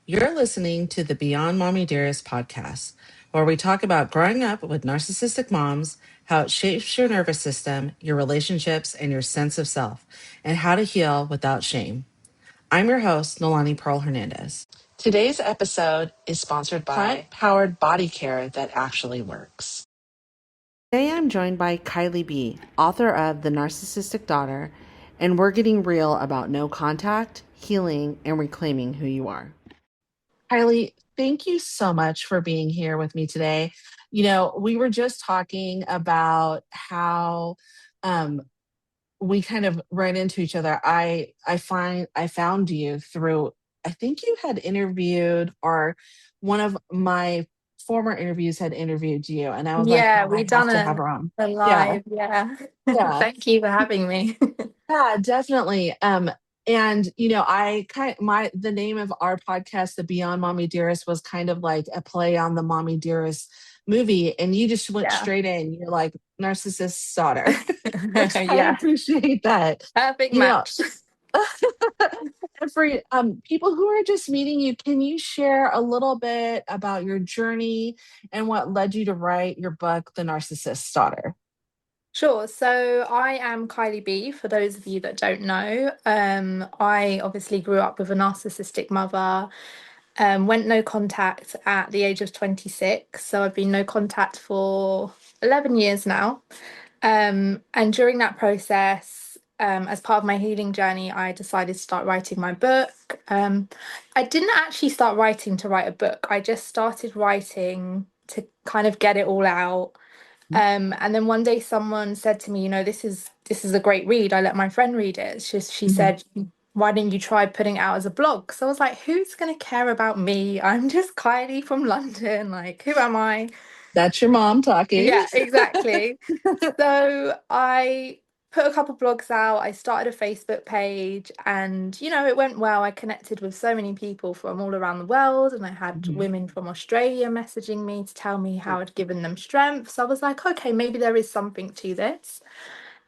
You're listening to the Beyond Mommy Dearest podcast, where we talk about growing up with narcissistic moms, how it shapes your nervous system, your relationships, and your sense of self, and how to heal without shame. I'm your host, Noelani Pearl Hernandez. Today's episode is sponsored by plant-powered body care that actually works. Today I'm joined by Kylie B, author of The Narcissistic Daughter, and we're getting real about no contact, healing, and reclaiming who you are. Kylie, thank you so much for being here with me today. We were just talking about how um, we kind of ran into each other. I found you through, I think you had interviewed, or one of my former interviews had interviewed you, and I was like, Yeah, oh, I we have done to have a, her on. a Yeah, live. Yeah. yeah. Thank you for having me. Yeah, definitely. And I kind my the name of our podcast, the Beyond Mommy Dearest, was kind of like a play on the Mommy Dearest movie, and you just went Yeah. straight in. You're like narcissist's daughter, which I Yeah. appreciate that. Perfect You know, match. and for people who are just meeting you, can you share a little bit about your journey and what led you to write your book, The Narcissist's Daughter? Sure. So I am Kylie B, for those of you that don't know. I obviously grew up with a narcissistic mother, went no contact at the age of 26. So I've been no contact for 11 years now. And during that process, as part of my healing journey, I decided to start writing my book. I didn't actually start writing to write a book. I just started writing to kind of get it all out. And then one day someone said to me, this is a great read. I let my friend read it. She Mhm. said, why didn't you try putting it out as a blog? So I was like, who's gonna care about me? I'm just Kylie from London. Like, who am I? That's your mom talking. Yeah, exactly. So I put a couple blogs out. I started a Facebook page, and it went well. I connected with so many people from all around the world, and I had Mhm. women from Australia messaging me to tell me how I'd given them strength. So I was like, okay, maybe there is something to this.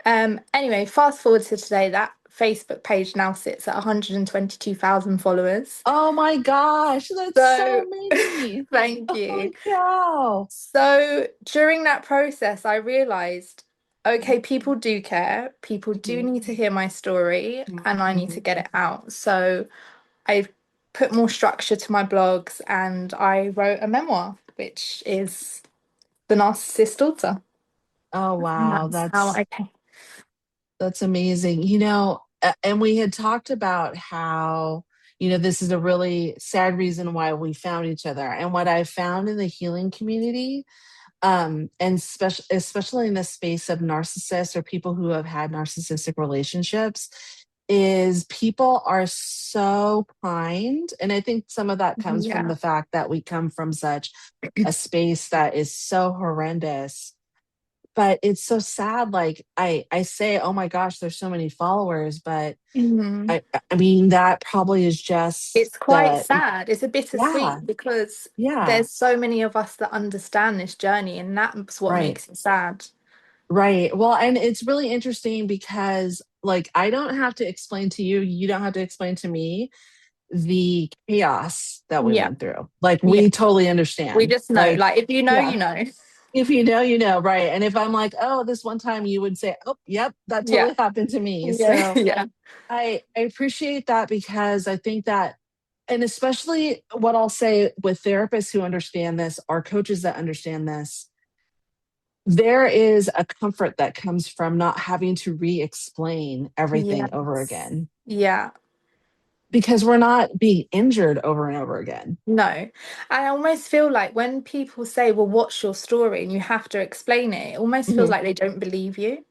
Anyway, fast forward to today, that Facebook page now sits at 122,000 followers. Oh my gosh, that's So so many. thank Holy you. cow. So during that process, I realized, okay, people do care. People do Mhm, need to hear my story, and I need to mhm. get it out. So I put more structure to my blogs, and I wrote a memoir, which is The Narcissist Daughter. Oh And wow, that's how I came. that's amazing. And we had talked about how, this is a really sad reason why we found each other. And what I found in the healing community, and especially in the space of narcissists or people who have had narcissistic relationships, is people are so kind. And I think some of that comes from Yeah. the fact that we come from such a space that is so horrendous. But it's so sad. Like I say, oh my gosh, there's so many followers, but Mhm. I mean that probably is just It's quite the sad. It's a yeah, bittersweet because yeah, there's so many of us that understand this journey, and that's what right. makes it sad. Right. Well, and it's really interesting because, like, I don't have to explain to you, you don't have to explain to me the chaos that we Yeah. went through. Like, Yeah. we totally We understand. just know, Like, like, if you know, yeah, you know. if you know, you know, right. And if I'm like, oh, this one time, you would say, oh, yep, that Yeah. totally happened to me. Yeah. So Yeah. I appreciate that, because I think that, and especially what I'll say with therapists who understand this, or coaches that understand this, there is a comfort that comes from not having to re-explain everything over Yes. again, Yeah. because we're not being injured over and over again. No. I almost feel like when people say, well, what's your story? And you have to explain it, it almost feels Mhm. like they don't believe you.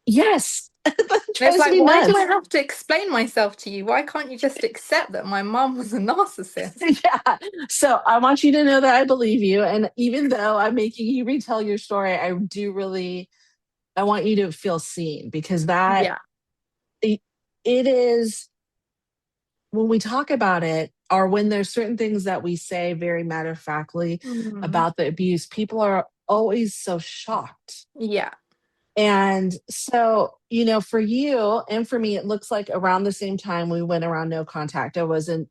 Yes, that And it's drives like, me why do I nuts. have to explain myself to you? Why can't you just accept that my mum was a narcissist? Yeah. So I want you to know that I believe you. And even though I'm making you retell your story, I want you to feel seen, because Yeah. it, it is, when we talk about it, or when there's certain things that we say very matter of factly Mhm. about the abuse, people are always so shocked. Yeah. And so, for you and for me, it looks like around the same time we went around no contact. I was in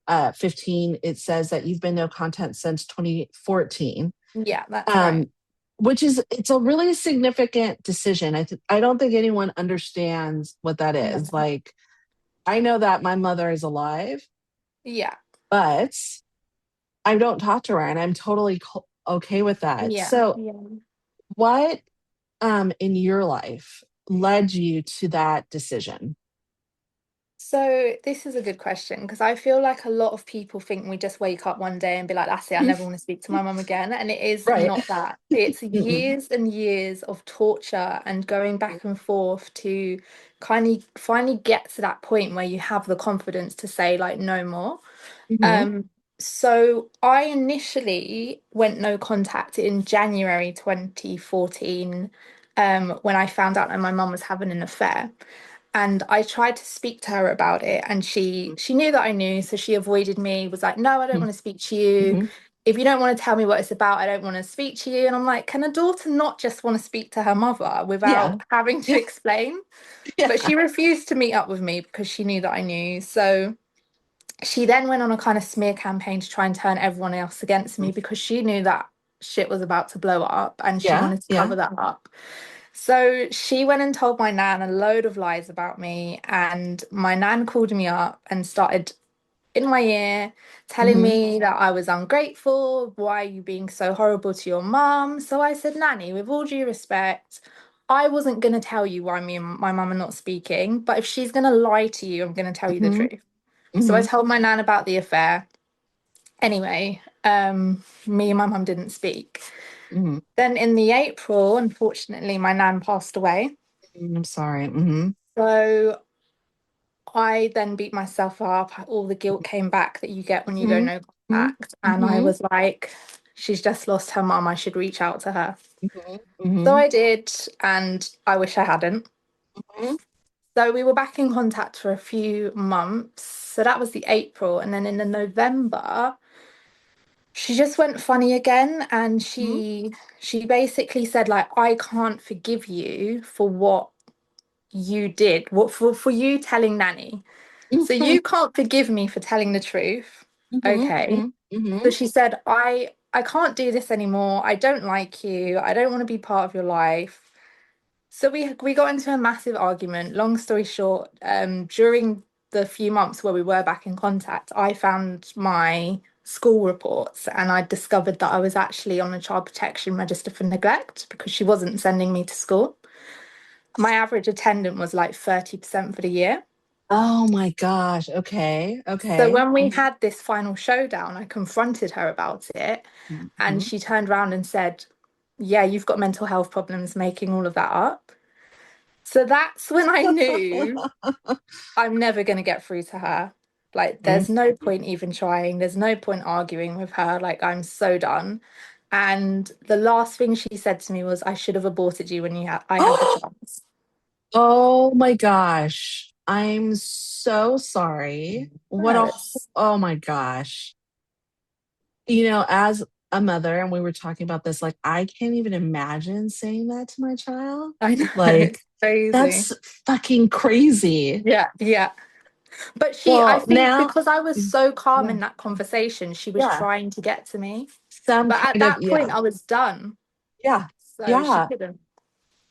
15, it says that you've been no contact since 2014. Yeah, that's right. Um, which is it's a really significant decision. I don't think anyone understands what that is. No. Like, I know that my mother is alive, Yeah. but I don't talk to her, and I'm totally okay with that. Yeah. So, Yeah. what in your life led you to that decision? So this is a good question because I feel like a lot of people think we just wake up one day and be like, that's it, I never want to speak to my mum again. And it is Right. not that. It's Mm-mm. years and years of torture and going back and forth to kind of finally get to that point where you have the confidence to say like no more. Hmm. Um, so I initially went no contact in January 2014, when I found out that my mum was having an affair. And I tried to speak to her about it, and she knew that I knew, so she avoided me, was like, "No, I don't want to speak to you. Hmm. If you don't want to tell me what it's about, I don't want to speak to you." And I'm like, can a daughter not just want to speak to her mother Yeah. without having to Yeah. explain? But Yeah. she refused to meet up with me because she knew that I knew. So she then went on a kind of smear campaign to try and turn everyone else against me because she knew that shit was about to blow up and she Yeah. wanted to Yeah. cover that up. So she went and told my nan a load of lies about me, and my nan called me up and started in my ear telling Hmm. me that I was ungrateful. Why are you being so horrible to your mum? So I said, Nanny, with all due respect, I wasn't going to tell you why me and my mum are not speaking, but if she's going to lie to you, I'm going to tell you the Hmm. truth. So I Hmm. told my nan about the affair. Anyway, me and my mum didn't speak. Hmm. Then in the April, unfortunately, my nan passed away. I'm sorry. Hmm. So I then beat myself up. All the guilt came back that you get when you go Hmm. no Hmm. contact. And I Hmm. was like, she's just lost her mum. I should reach out to her. Hmm. So Hmm. I did, and I wish I hadn't. Hmm. So we were back in contact for a few months. So that was the April. And then in the November, she just went funny again, and she basically said like, I can't forgive you for what you did, what for you telling Nanny. So Hmm. you can't forgive me for telling the truth. Hmm. Okay. So Hmm. she said, I can't do this anymore. I don't like you. I don't want to be part of your life. So we got into a massive argument. Long story short, during the few months where we were back in contact, I found my school reports and I discovered that I was actually on a child protection register for neglect because she wasn't sending me to school. My average attendance was like 30% for the year. Oh my gosh. Okay. So Okay. when we had this final showdown, I confronted her about it, and Hmm. she turned around and said, yeah, you've got mental health problems making all of that up. So that's when I knew I'm never going to get through to her. Like, there's no point even trying. There's no point arguing with her. Like, I'm so done. And the last thing she said to me was, I should have aborted you when I had the chance. Oh my gosh. I'm so sorry. No, it's Oh my gosh. As a mother, and we were talking about this, like, I can't even imagine saying that to my child. I know Like, it's crazy. that's fucking crazy. Yeah, yeah. But I Well, think now, because I was so calm yeah, in that conversation, she was yeah, trying to get to me. some But at kind of, that yeah, point, I was done. yeah, So she yeah. couldn't.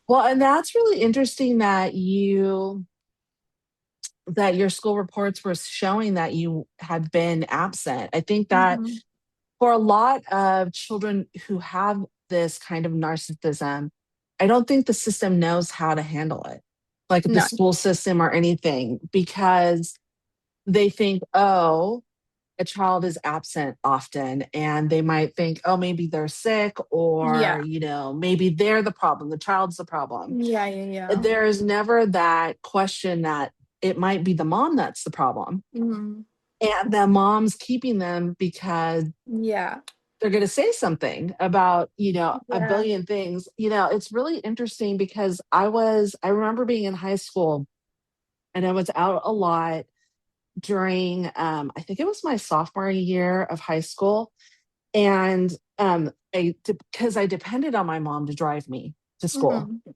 Well, and that's really interesting that your school reports were showing that you had been absent. I think that Mhm. for a lot of children who have this kind of narcissism, I don't think the system knows how to handle it, like the No. school system or anything, because they think, oh, a child is absent often, and they might think, oh, maybe they're sick, or, Yeah. maybe they're the problem, the child's the problem. Yeah, yeah, yeah. There is never that question that it might be the mom that's the problem. Mhm. And the mom's keeping them because Yeah. they're going to say something about, a Yeah. billion things. It's really interesting because I remember being in high school, and I was out a lot during, I think it was my sophomore year of high school. And because I depended on my mom to drive me to school. Mhm.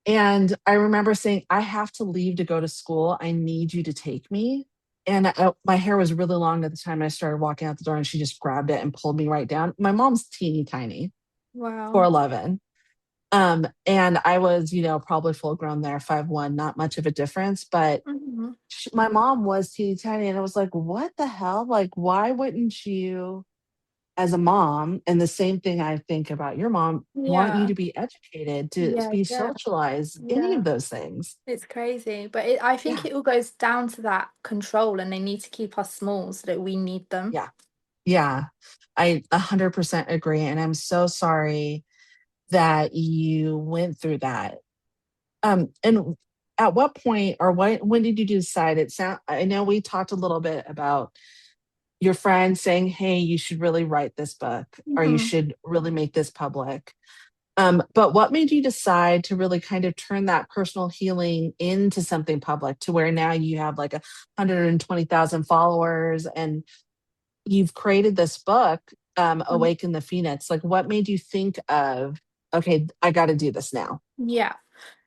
And I remember saying, I have to leave to go to school. I need you to take me. And my hair was really long at the time. I started walking out the door and she just grabbed it and pulled me right down. My mom's teeny tiny, Wow. 4'11". And I was, probably full grown there, 5'1", not much of a difference. But Mhm. my mom was teeny tiny. And I was like, what the hell? Like, why wouldn't you, as a mom, and the same thing I think about your mom, want you Yeah. to be educated, to Yeah, be yeah, socialized, any yeah. of those things? It's crazy, but I think Yeah. it all goes down to that control, and they need to keep us small so that we need them. Yeah. Yeah. I 100% agree. And I'm so sorry that you went through that. And at what point, or when did you decide? I know we talked a little bit about your friend saying, hey, you should really write this book, or you Mhm. should really make this public. But what made you decide to really kind of turn that personal healing into something public, to where now you have like 120,000 followers and you've created this book, Awaken the Phoenix? Like, what made you think of, okay, I got to do this now? Yeah.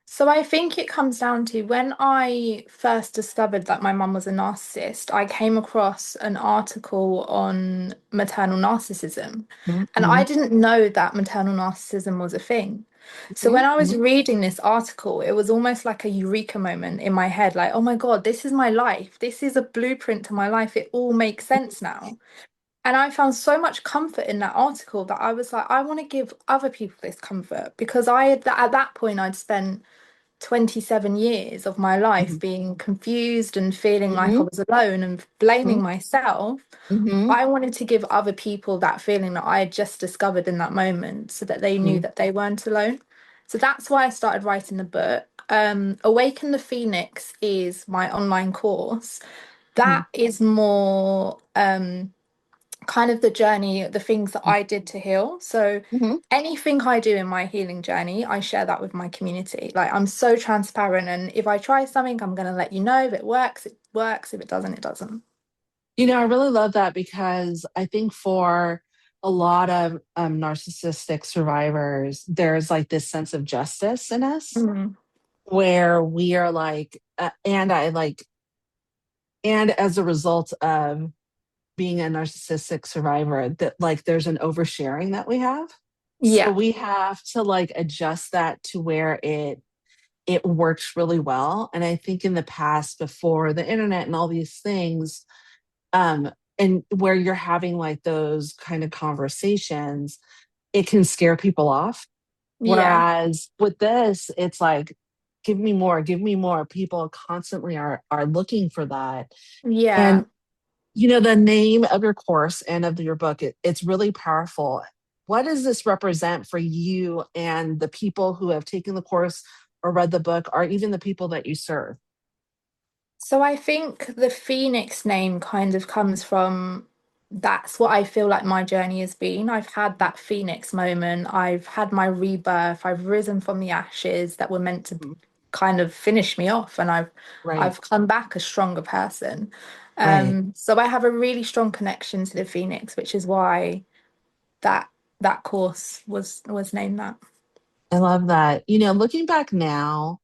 So I think it comes down to when I first discovered that my mum was a narcissist, I came across an article on maternal narcissism. And I Mm-hmm, didn't know that maternal narcissism was a thing. So when I was mm-hmm, reading this article, it was almost like a eureka moment in my head, like, oh my God, this is my life. This is a blueprint to my life. It all makes sense now. And I found so much comfort in that article that I was like, I want to give other people this comfort because at that point, I'd spent 27 years of my life mm-hmm, being confused and feeling like I mm-hmm, was alone and blaming myself. mm-hmm, I wanted to give other people that feeling that I had just discovered in that moment so that they knew mm-hmm, that they weren't alone. So that's why I started writing the book. Awaken the Phoenix is my online course. mm-hmm, That is more kind of the journey, the things that I did to heal. So mm-hmm. anything I do in my healing journey, I share that with my community. Like I'm so transparent, and if I try something, I'm going to let you know. If it works, it works. If it doesn't, it doesn't. I really love that, because I think for a lot of narcissistic survivors, there's like this sense of justice in us, Mm. where we are like, and as a result of being a narcissistic survivor, that like there's an oversharing that we have. So Yeah. we have to like adjust that to where it works really well. And I think in the past, before the internet and all these things, um, and where you're having like those kind of conversations, it can scare people off. Yeah. Whereas with this, it's like, give me more, give me more. People constantly are looking for that. Yeah. And the name of your course and of your book, it's really powerful. What does this represent for you and the people who have taken the course or read the book, or even the people that you serve? So I think the Phoenix name kind of comes from that's what I feel like my journey has been. I've had that Phoenix moment. I've had my rebirth. I've risen from the ashes that were meant to Mhm. kind of finish me off, and Right, I've come back a stronger person. right. So I have a really strong connection to the Phoenix, which is why that that course was named that. I love that. Looking back now,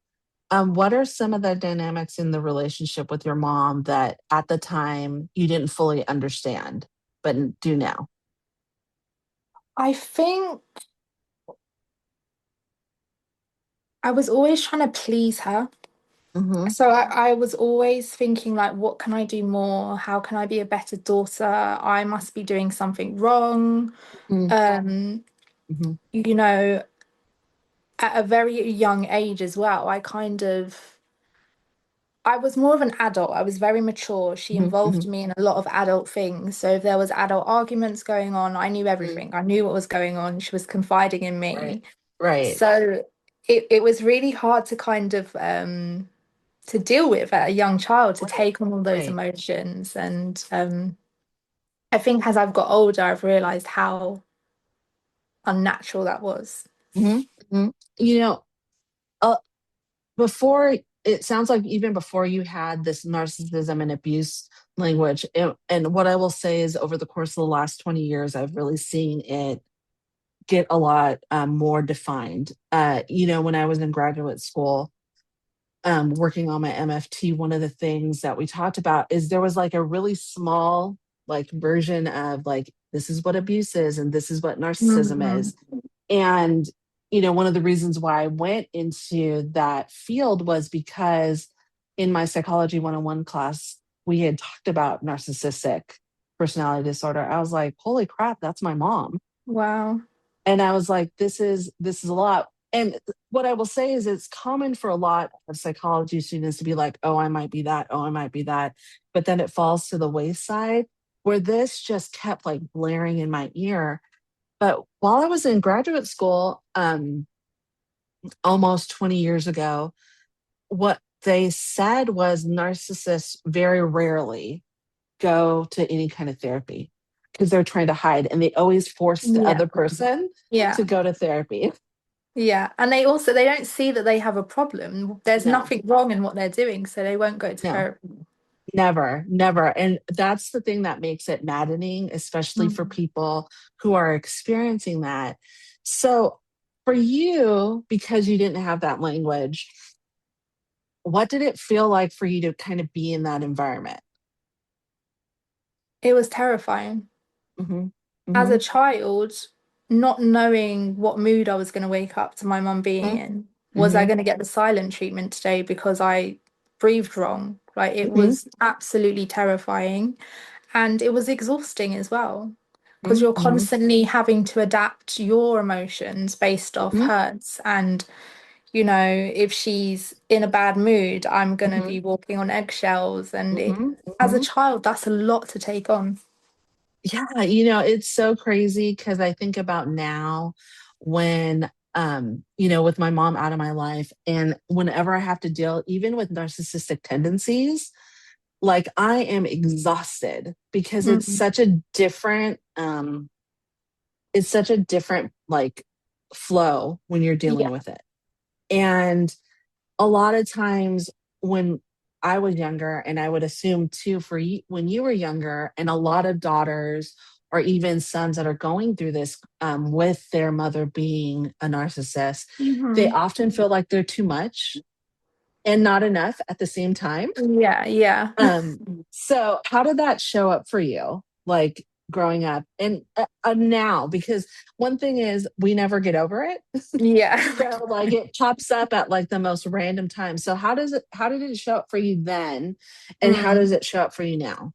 what are some of the dynamics in the relationship with your mom that at the time you didn't fully understand, but do now? I think I was always trying to please her. Mm-hmm, So I was always thinking like, what can I do more? How can I be a better daughter? I must be doing something wrong. Um, mm-hmm, you know, at a very young age as well, I was more of an adult. I was very mature. She hmm, hmm. involved me in a lot of adult things. So if there was adult arguments going on, I knew everything. I knew what was going on. She was confiding in Right, me. right, So it was really hard to kind of to deal with at a young child, to right, take on all those right. emotions. And I think as I've got older, I've realized how unnatural that was. Hmm, hmm. You know, uh, before, it sounds like even before you had this narcissism and abuse language, and what I will say is, over the course of the last 20 years, I've really seen it get a lot more defined. When I was in graduate school, working on my MFT, one of the things that we talked about is there was like a really small like version of like this is what abuse is and this is what narcissism Mhm. is. And one of the reasons why I went into that field was because in my psychology 101 class we had talked about narcissistic personality disorder. I was like, holy crap, that's my mom. Wow. And I was like, this is a lot. And what I will say is it's common for a lot of psychology students to be like, oh, I might be that, oh, I might be that. But then it falls to the wayside where this just kept like blaring in my ear. But while I was in graduate school, almost 20 years ago, what they said was narcissists very rarely go to any kind of therapy because they're trying to hide and they always force the Yeah. other person Yeah. to go to therapy. Yeah. And they don't see that they have a problem. There's No, nothing wrong in what they're doing, so they won't go to no, therapy. never, never. And that's the thing that makes it maddening, especially for Mm. people who are experiencing that. So, for you, because you didn't have that language, what did it feel like for you to kind of be in that environment? It was terrifying. Hmm. As a Hmm. child, not knowing what mood I was going to wake up to my mum being in. Was I Hmm. going to get the silent treatment today because I breathed wrong? Like it Hmm. was absolutely terrifying. And it was exhausting as well because you're Hmm. constantly having to adapt your emotions based off Hmm. hers. And, if she's in a bad mood, I'm going to Hmm. be walking on eggshells. And Hmm. as a Hmm. child, that's a lot to take on. Yeah, it's so crazy because I think about now when with my mom out of my life and whenever I have to deal even with narcissistic tendencies, like I am exhausted because Mm. it's such a different like flow when you're dealing Yeah. with it. And a lot of times when I was younger, and I would assume too for you when you were younger, and a lot of daughters or even sons that are going through this with their mother being a narcissist, they Hmm. often feel like they're too much and not enough at the same time. Yeah, yeah. So how did that show up for you, like growing up and now? Because one thing is we never get over it. Yeah. So like it pops up at like the most random time. So how did it show up for you then? And how does Mm. it show up for you now?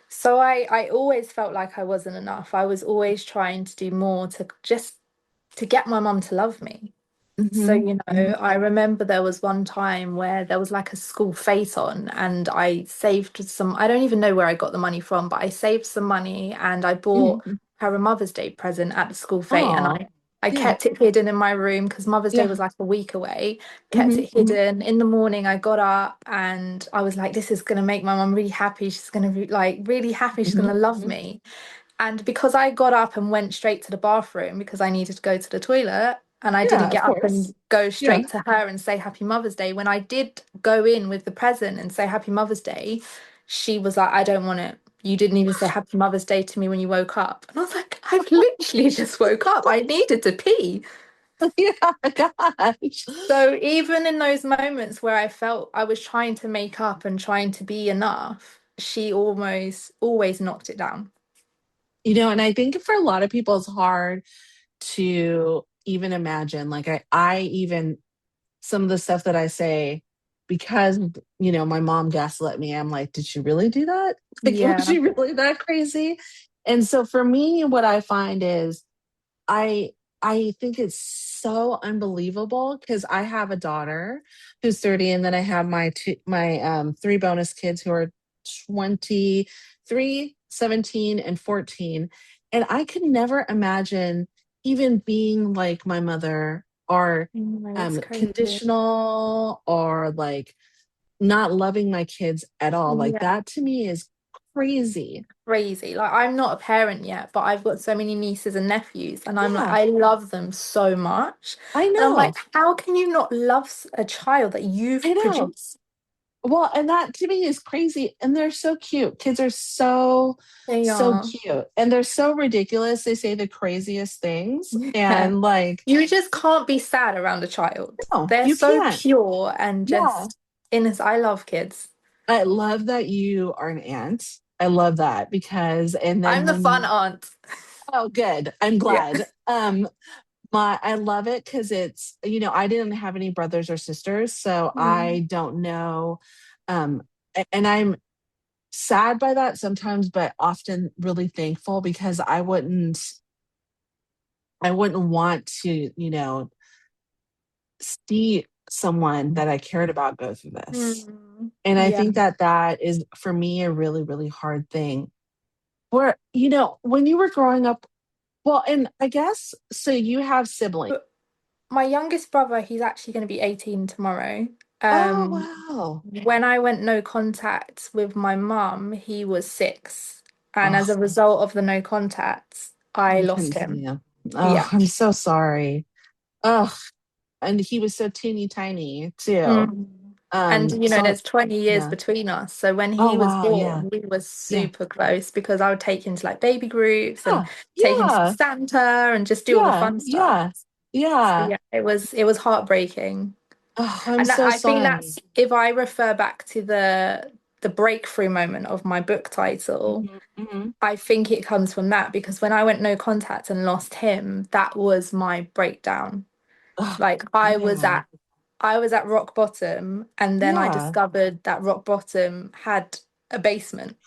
So I always felt like I wasn't enough. I was always trying to do more to just to get my mum to love me. So, Hmm. I remember there was one time where there was like a school fete on, and I saved some, I don't even know where I got the money from, but I saved some money and I bought Hmm. her a Mother's Day present at the school fete. And Oh, I yeah, kept it hidden in my room because Mother's Day yeah. was like a week away, kept Hmm. it hidden. In the morning, I got up and I was like, this is going to make my mum really happy. She's going to be like really happy. She's going Hmm. to love me. And because I got up and went straight to the bathroom because I needed to go to the toilet, and I didn't Yeah, of get up course. and go Yeah. straight to her and say Happy Mother's Day, when I did go in with the present and say Happy Mother's Day, she was like, I don't want it. You didn't even say Happy Mother's Day to me when you woke up. And I was like, I've literally just woke up. I needed to pee. Yeah, gosh. So even in those moments where I felt I was trying to make up and trying to be enough, she almost always knocked it down. And I think for a lot of people it's hard to even imagine. Like I even some of the stuff that I say because my mom gaslit me. I'm like, did she really do that? Like, was Yeah. she really that crazy? And so for me, what I find is I I think it's so unbelievable because I have a daughter who's 30, and then I have my three bonus kids who are 23, 17, and 14. And I could never imagine even being like my mother or No, it's crazy. conditional or like not loving my kids at all. Like Yeah. that to me is crazy. Crazy. Like I'm not a parent yet, but I've got so many nieces and nephews, and I'm like, Yeah, I love them so much. I And I'm like, know. how can you not love a child that I you've know. produced? Well, and that to me is crazy. And they're so cute. Kids are so, They so are. cute. And they're so ridiculous. They say the craziest things. Yeah. And like, You just can't be sad around a child. no, They're you so can't. pure and Yeah. just innocent. I love kids. I love that you are an aunt. I love that because, and then I'm the when fun you, aunt. oh, good. I'm Yeah. glad. I love it because it's, I didn't have any brothers or sisters, so Mm. I don't know. Um, and I'm sad by that sometimes, but often really thankful because I wouldn't want to, see someone that I cared about go through this. Mm. And I Yeah. think that that is for me a really, really hard thing. Where, when you were growing up, well, and I guess so you have siblings. But my youngest brother, he's actually going to be 18 tomorrow. Oh, Um, wow. when I went no contact with my mum, he was 6. And as Oh, a result of the no contact, I you lost couldn't see him. him. Oh, Yeah. I'm so sorry. Oh, and he was so teeny tiny too. Mm. And So there's 20 years yeah. between us. So when Oh, he was wow. Yeah. born, we were Yeah. super close because I would take him to like baby groups and Yeah. take him to the Yeah. Santa and just do all the Yeah. fun stuff. Yeah. So Yeah. yeah, it was heartbreaking. Oh, I'm And so I think sorry. that's if I refer back to the breakthrough moment of my book title, Hmm. Hmm. I think it comes from that because when I went no contact and lost him, that was my breakdown. Oh, Like yeah. I was at rock bottom, and then I Yeah. discovered that rock bottom had a basement.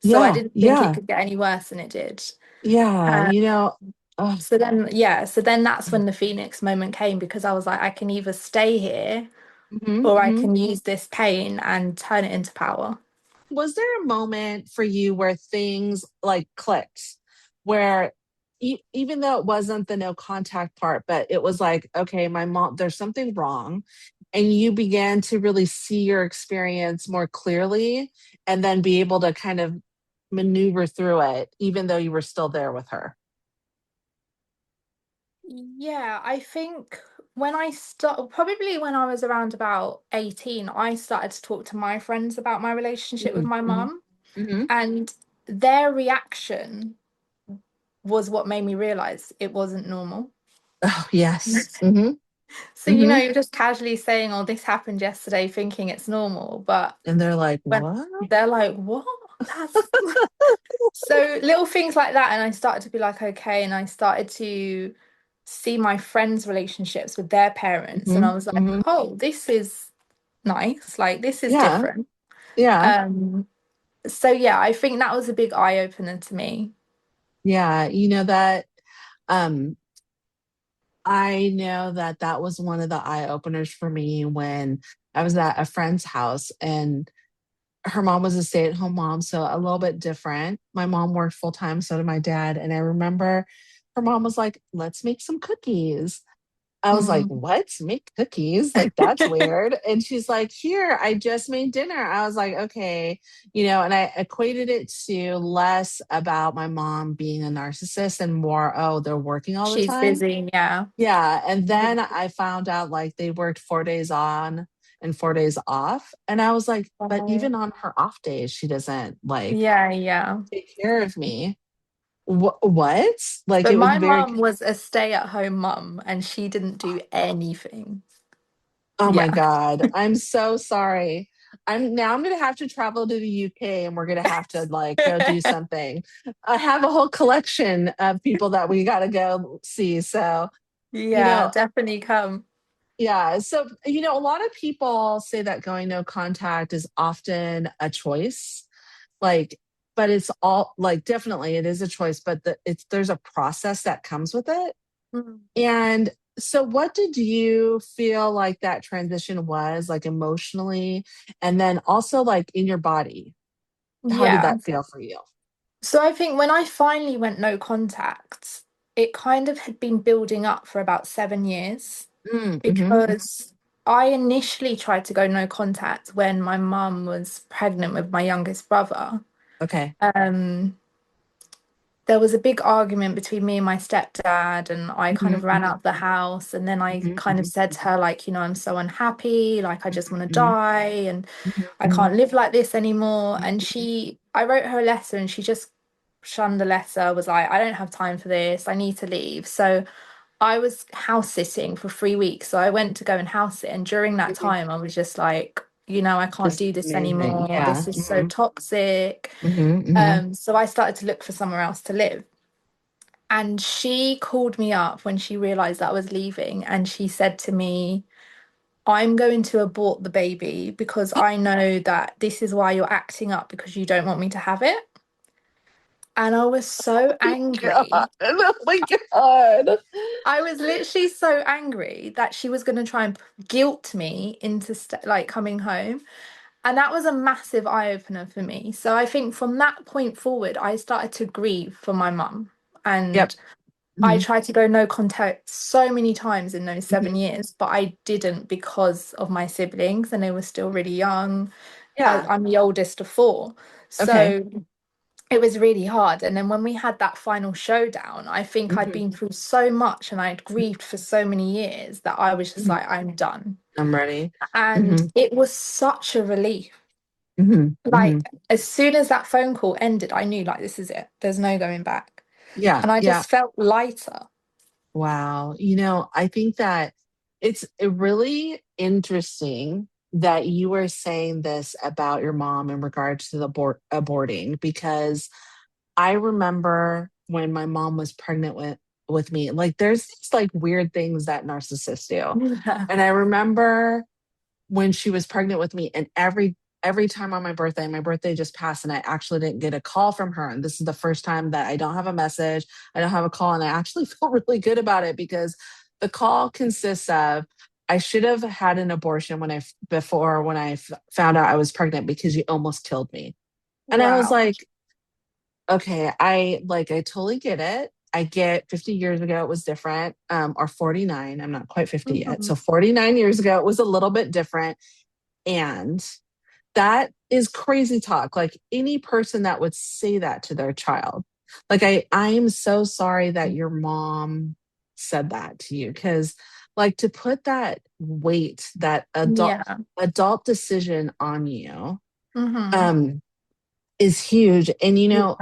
So I Yeah. didn't think it Yeah. could get any worse than it did. Yeah. Um, Oh, so then that's when the Phoenix moment came because I was like, I can either stay here hmm. or I Hmm. can use this pain and turn it into power. Was there a moment for you where things like clicked, where even though it wasn't the no contact part, but it was like, okay, my mom, there's something wrong, and you began to really see your experience more clearly, and then be able to kind of maneuver through it, even though you were still there with her? Yeah, I think probably when I was around about 18, I started to talk to my friends about my relationship with my Mm-hmm. mum, Hmm. and their reaction was what made me realize it wasn't normal. Oh, yes. Hmm. So, Hmm. you're just casually saying, oh, this happened yesterday, thinking it's normal. But And they're like, when what? they're like, what? That's so little things like that. And I started to be like, okay. And I started to see my friends' relationships with their parents. And Hmm. I was like, Hmm. oh, this is nice. Like, this is Yeah. different. Yeah. So yeah, I think that was a big eye opener to me. Yeah. That um I know that that was one of the eye openers for me when I was at a friend's house, and her mom was a stay at home mom, so a little bit different. My mom worked full time, so did my dad. And I remember her mom was like, let's make some cookies. I was like, Mm. what? Make cookies? Like, that's weird. And she's like, here, I just made dinner. I was like, okay. And I equated it to less about my mom being a narcissist and more, oh, they're working all the She's time. busy, yeah. Yeah. And then I found out like they worked 4 days on and 4 days off. And I was like, but even on her off days, she doesn't like Yeah, yeah. take care of me. What? Like, So it was my very, mum was a stay-at-home mum and she didn't do anything. oh my Yeah. God. I'm so sorry. I'm gonna have to travel to the UK, and we're gonna have to like go do something. I have a whole collection of people that we gotta go see. So, you Yeah, know, definitely come. yeah. So, a lot of people say that going no contact is often a choice. Like, but it's all like definitely it is a choice, but there's a process that comes with it. Mm. And so what did you feel like that transition was like emotionally, and then also like in your body? How did Yeah. that feel for you? So I think when I finally went no contact, it kind of had been building up for about 7 years Mm-hmm. because I initially tried to go no contact when my mum was pregnant with my youngest brother. Okay. Um, there was a big argument between me and my stepdad, and I kind Mhm, of ran out of the house. And then I mhm, kind of said to her, like, I'm so unhappy, like, I just want to mhm, die, and mhm, I mhm, can't live like this anymore. mhm, And I wrote her a letter, and she just shunned the letter, was like, I don't have time for this, I need to leave. So I was house sitting for 3 weeks. So I went to go and house sit. And during that mhm. time, I was just like, I can't This is do this amazing. anymore. Yeah. This is so Mhm, toxic. mhm, mhm. So I started to look for somewhere else to live. And she called me up when she realized that I was leaving. And she said to me, I'm going to abort the baby because I know that this is why you're acting up because you don't want me to have it. And I was so God. angry. Oh my God. I was literally so angry that she was going to try and guilt me into like coming home. And that was a massive eye opener for me. So I think from that point forward, I started to grieve for my mum. Yep. And I Mhm, tried to go no contact so many times in those mhm. 7 years, but I didn't because of my siblings and they were still really young. Yeah. I'm the oldest of four. Okay. So it was really hard. And then when we had that final showdown, I think I'd Mhm, been through so much and I'd grieved for so many years that I was just mhm. like, I'm done. I'm ready. And Mhm, it was such a relief. mhm, Like, mhm. as soon as that phone call ended, I knew, like, this is it. There's no going back. Yeah. And I Yeah. just felt lighter. Wow. I think that it's really interesting that you were saying this about your mom in regards to the aborting, because I remember when my mom was pregnant with me, like there's these like weird things that narcissists do. Yeah. And I remember when she was pregnant with me, and every time on my birthday just passed and I actually didn't get a call from her, and this is the first time that I don't have a message, I don't have a call, and I actually feel really good about it, because the call consists of, I should have had an abortion when I found out I was pregnant because you almost killed me. And I was Wow. like, okay, I totally get it. I get 50 years ago it was different, or 49. I'm not quite 50 yet. So Mhm. 49 years ago it was a little bit different. And that is crazy talk. Like any person that would say that to their child. Like I'm so sorry that your mom said that to you, because like to put that weight, that Yeah. adult decision on you, Hmm. um is huge. And Yeah.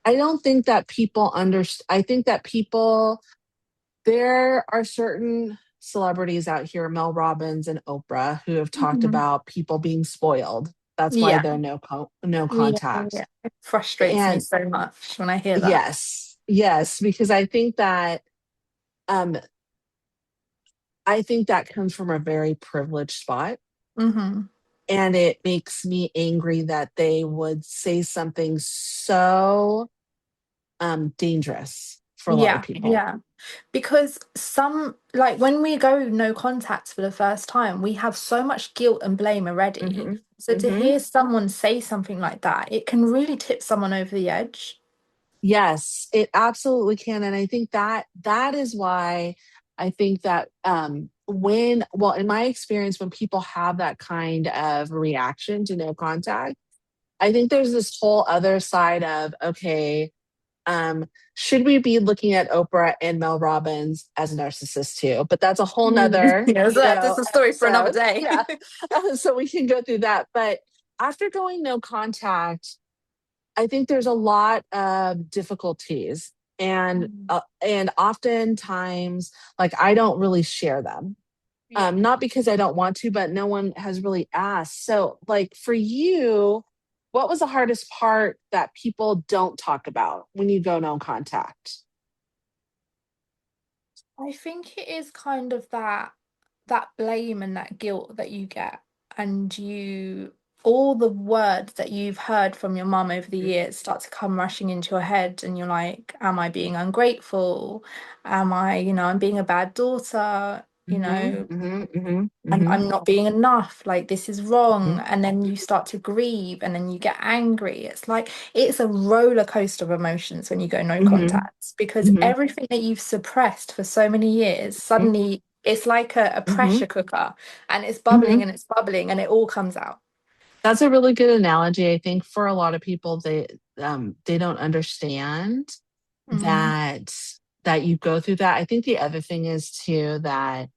I don't think that people understand. I think that there are certain celebrities out here, Mel Robbins and Oprah, who have talked Mhm. about people being spoiled. That's why Yeah. they're no Yeah. contact. Yeah. It frustrates me And so much when I hear that. yes, yes, because um I think that comes from a very privileged spot. Hmm. And it makes me angry that they would say something so dangerous for a lot of Yeah. people. Yeah. Because like when we go no contact for the first time, we have so much guilt and blame already. Hmm. So to Hmm. hear someone say something like that, it can really tip someone over the edge. Yes, it absolutely can. And I think that is why I think that well, in my experience, when people have that kind of reaction to no contact, I think there's this whole other side of, okay, should we be looking at Oprah and Mel Robbins as narcissists too? But that's a whole nother, Yeah, so that's a story for another episode. day. Yeah. So we can go through that. But after going no contact, I think there's a lot of difficulties, Mm. and oftentimes like I don't really share them. Yeah. Not because I don't want to, but no one has really asked. So like for you, what was the hardest part that people don't talk about when you go no contact? I think it is kind of that blame and that guilt that you get, and you all the words that you've heard from your mum over the years start to come rushing into your head, and you're like, am I being ungrateful? Am I, I'm being a bad daughter, Mhm, mhm, mhm, I'm mhm, not being enough, like this is wrong. mhm, And then you start to grieve and then you get angry. It's like it's a roller coaster of emotions when you go no mhm, contact, because mhm, everything that you've suppressed for so many years, suddenly it's like a mhm, pressure cooker, and it's mhm. bubbling and it's bubbling and it all comes out. That's a really good analogy. I think for a lot of people, they don't understand Mm. that you go through that. I think the other thing is too that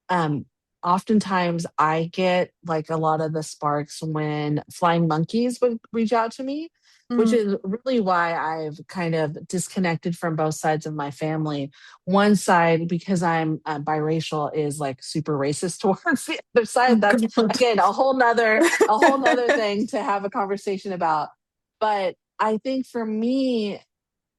um, oftentimes I get like a lot of the sparks when flying monkeys would reach out to me, which Mm. is really why I've kind of disconnected from both sides of my family. One side, because I'm biracial, is like super racist towards the other Oh side. That's God. again a whole nother thing to have a conversation about. But I think for me,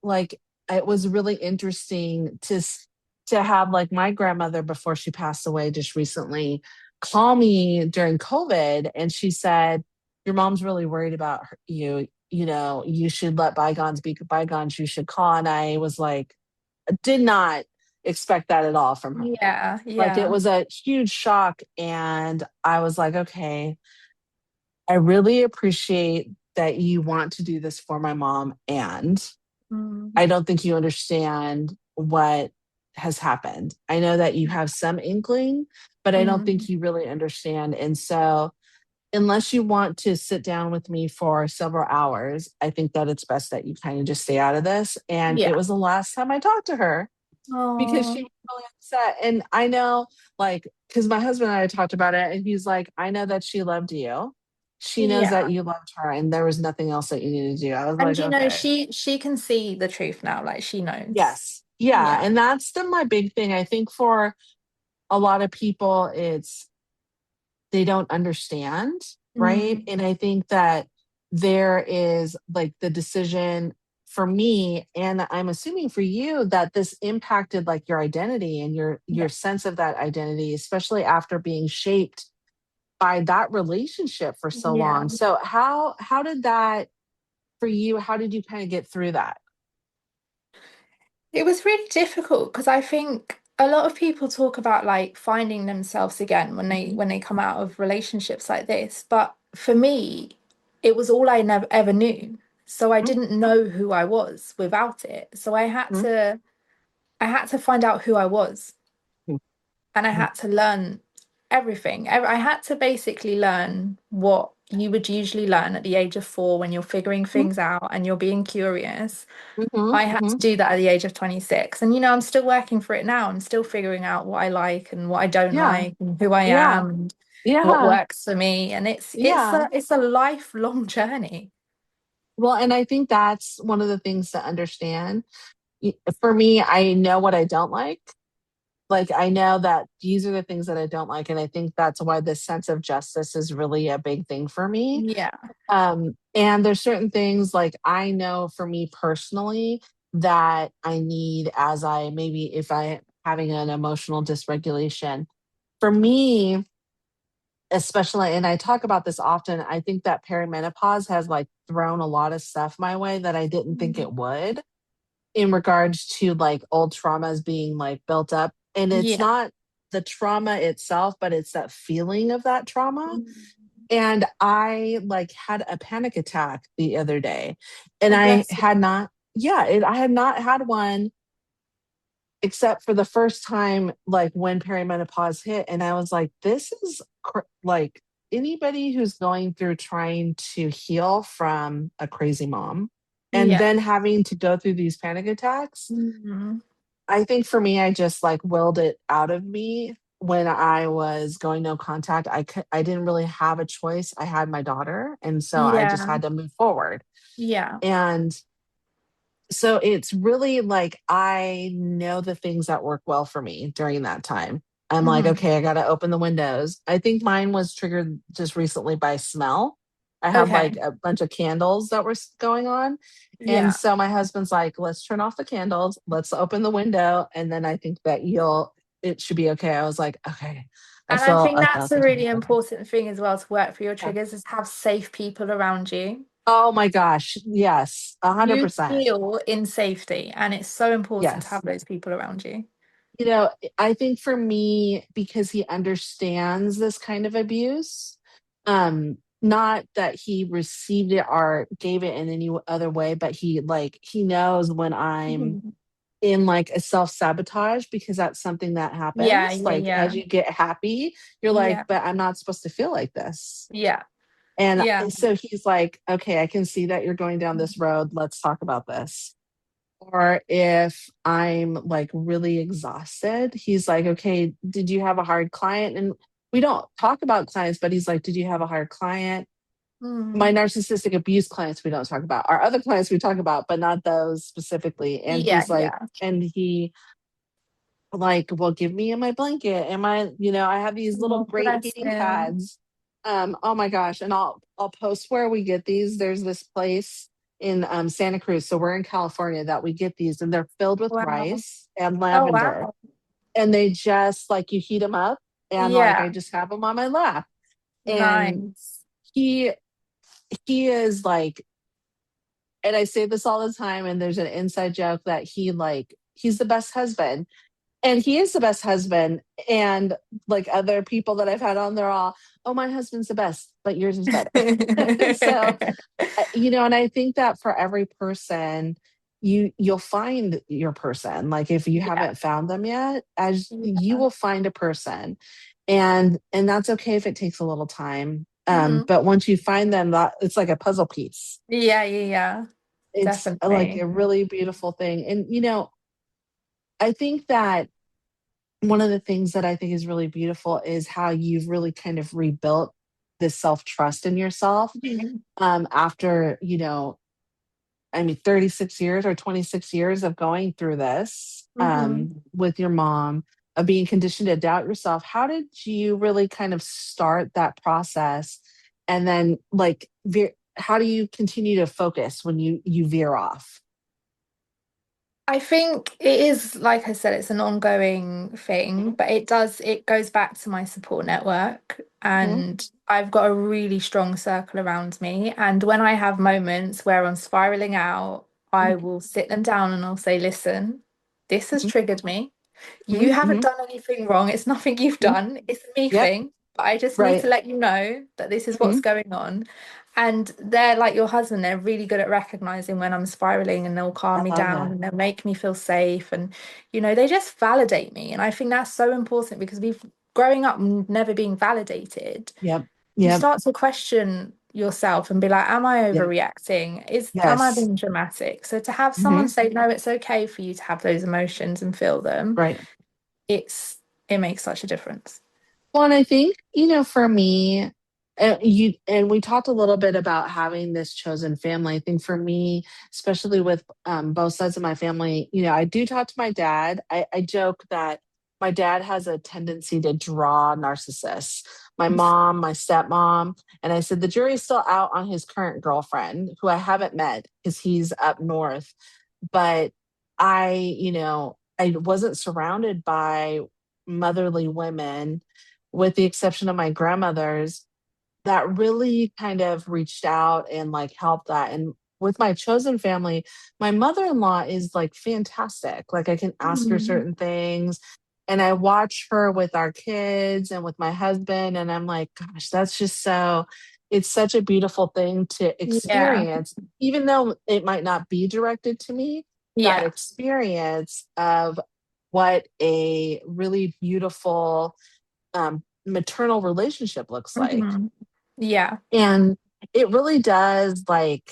like it was really interesting to have like my grandmother before she passed away just recently call me during COVID, and she said, "Your mom's really worried about you. You know, you should let bygones be bygones. You should call." And I was like, did not expect that at all from her. Yeah, Like it yeah. was a huge shock, and I was like, okay, I really appreciate that you want to do this for my mom, and Mm. I don't think you understand what has happened. I know that you have some inkling, but I don't think Mm. you really understand. And so, unless you want to sit down with me for several hours, I think that it's best that you kind of just stay out of this. And it Yeah. was the last time I talked to her because she Oh, was really upset. And I know, like, because my husband and I talked about it, and he's like, I know that she loved you. She knows yeah. that you loved her, and there was nothing else that you needed to do. I was And like, you know, okay. she can see the truth now, like she knows. Yes. Yeah. Yeah. And that's my big thing. I think for a lot of people, it's they don't understand. Right. Mm. And I think that there is like the decision for me, and I'm assuming for you, that this impacted like your identity and Yeah. your sense of that identity, especially after being shaped by that relationship for so Yeah. long. So how did that for you? How did you kind of get through that? It was really difficult because I think a lot of people talk about like finding themselves again when Mhm. they come out of relationships like this. But for me, it was all I never ever knew. So I didn't know who I was without it. So Mhm. I had to find out who I was, and I Mhm. had to learn everything. I had to basically learn what you would usually learn at the age of 4 when you're figuring Mhm. things out and you're being curious. Mhm. I had to Mhm. do that at the age of 26. And you know, I'm still working for it now. I'm still figuring out what I like and what I don't Yeah. like and who I Yeah. am and what Yeah. works for me. And Yeah. it's a lifelong journey. Well, and I think that's one of the things to understand. For me, I know what I don't like. Like, I know that these are the things that I don't like. And I think that's why this sense of justice is really a big thing for me. Yeah. And there's certain things like I know for me personally that I need as I maybe if I having an emotional dysregulation. For me, especially, and I talk about this often, I think that perimenopause has like thrown a lot of stuff my way that I didn't think Mm. it would in regards to like old traumas being like built up. And it's Yeah. not the trauma itself, but it's that feeling of that trauma. Mm. And I like had a panic attack the other day, and Oh, I bless had not, yeah, I had not had one except for the first time, like when perimenopause hit. And I was like, this is like anybody who's going through trying to heal from a crazy mom you. and Yeah. then having to go through these panic attacks. Mm. I think for me, I just like willed it out of me when I was going no contact. I didn't really have a choice. I had my daughter. And so I just Yeah. had to move forward. Yeah. And so it's really like I know the things that work well for me during that time. I'm like, Mm. okay, I got to open the windows. I think mine was triggered just recently by smell. I had like Okay. a bunch of candles that were going on. And Yeah. so my husband's like, let's turn off the candles, let's open the window. And then I think that it should be okay. I was like, okay, And I think I felt that's a like really okay. important thing as well to work for your Yeah. triggers is have safe people around you. Oh my gosh. Yes. A hundred You percent. feel in safety, and it's so important to Yes. have those people around you. You know, I think for me, because he understands this kind of abuse, not that he received it or gave it in any other way, but he knows when I'm Mhm. in like a self-sabotage because that's something that Yeah, happens. yeah, Like yeah, as you get happy, you're like, yeah, but I'm not supposed to feel like this. yeah. And Yeah. so he's like, okay, I can see that you're going down this road. Let's talk about this. Or if I'm like really exhausted, he's like, okay, did you have a hard client? And we don't talk about clients, but he's like, did you have a hard client? My Mm. narcissistic abuse clients, we don't talk about. Our other clients we talk about, but not those specifically. And Yeah, he's like, yeah. and he like, well, give me in my blanket. Am I, I have these little Oh, great bless heating him. pads. Oh my gosh. And I'll post where we get these. There's this place in Santa Cruz. So we're in California that we get these and they're filled with Wow. rice and Oh, lavender. wow. And they just like you heat them up and like I Yeah. just have them on my lap. And Nice. he he is like, and I say this all the time, and there's an inside joke that he's the best husband. And he is the best husband. And like other people that I've had on, they're all, oh, my husband's the best, but yours is better. So, and I think that for every person, you'll find your person. Like if you Yeah. haven't found them yet, as you Yeah. will find a person. And that's okay if it takes a little time. Mhm. But once you find them, that it's like a puzzle piece. Yeah, yeah, yeah. It's like Definitely. a really beautiful thing. And I think that one of the things that I think is really beautiful is how you've really kind of rebuilt this self trust in yourself Mhm. after, I mean, 36 years or 26 years of going through this Mhm. with your mom, of being conditioned to doubt yourself. How did you really kind of start that process? And then, like, how do you continue to focus when you veer off? I think it is, like I said, it's an ongoing thing, but it goes back to my support network. Mm-hmm, And I've got a really strong circle around me. And when I have moments where I'm spiraling out, I will sit them down and I'll say, listen, this has hmm triggered me. You haven't hmm done anything wrong. It's nothing you've hmm done. It's a me Yep. thing. But I just need Right. to let you know that this is hmm what's going on. And they're like your husband, they're really good at recognizing when I'm spiraling and they'll calm I me love down that. and they'll make me feel safe. And, they just validate me. And I think that's so important because growing up never being validated, Yep. you Yep. start to question yourself and be like, am I Yep. overreacting? Am I Yes. being dramatic? So to have hmm someone say, no, it's okay for you to have those emotions and feel them, Right. it's it makes such a difference. Well, and I think, for me, we talked a little bit about having this chosen family. I think for me, especially with both sides of my family, I do talk to my dad. I joke that my dad has a tendency to draw narcissists. My mom, my stepmom, and I said the jury's still out on his current girlfriend, who I haven't met because he's up north. But I wasn't surrounded by motherly women, with the exception of my grandmothers, that really kind of reached out and like helped that. And with my chosen family, my mother-in-law is like fantastic. Like I can ask her Mm. certain things and I watch her with our kids and with my husband and I'm like, gosh, that's just it's such a beautiful thing to Yeah. experience, even though it might not be directed to me, that Yeah. experience of what a really beautiful maternal relationship looks like. Mhm. Yeah. And it really does like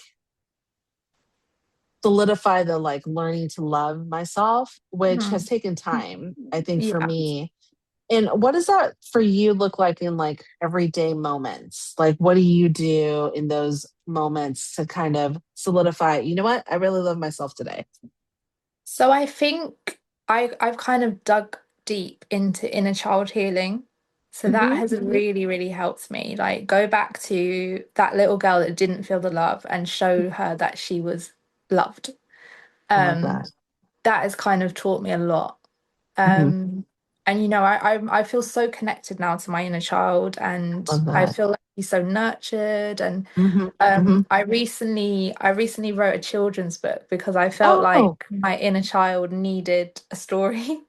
solidify the like learning to love myself, which has Mhm. taken time, I think, for Yeah. me. And what does that for you look like in like everyday moments? Like, what do you do in those moments to kind of solidify, you know what? I really love myself today. So I think I've kind of dug deep into inner child healing. So that Hmm has really, really helped me. Like go back to that little girl that didn't feel the love and show her that she was loved. I love Um, that. that has kind of taught me a lot. Hmm Um, and I feel so connected now to my inner child, and Love I that. feel like he's so nurtured. And hmm hmm I recently wrote a children's book because I felt Oh, like my inner child needed a story.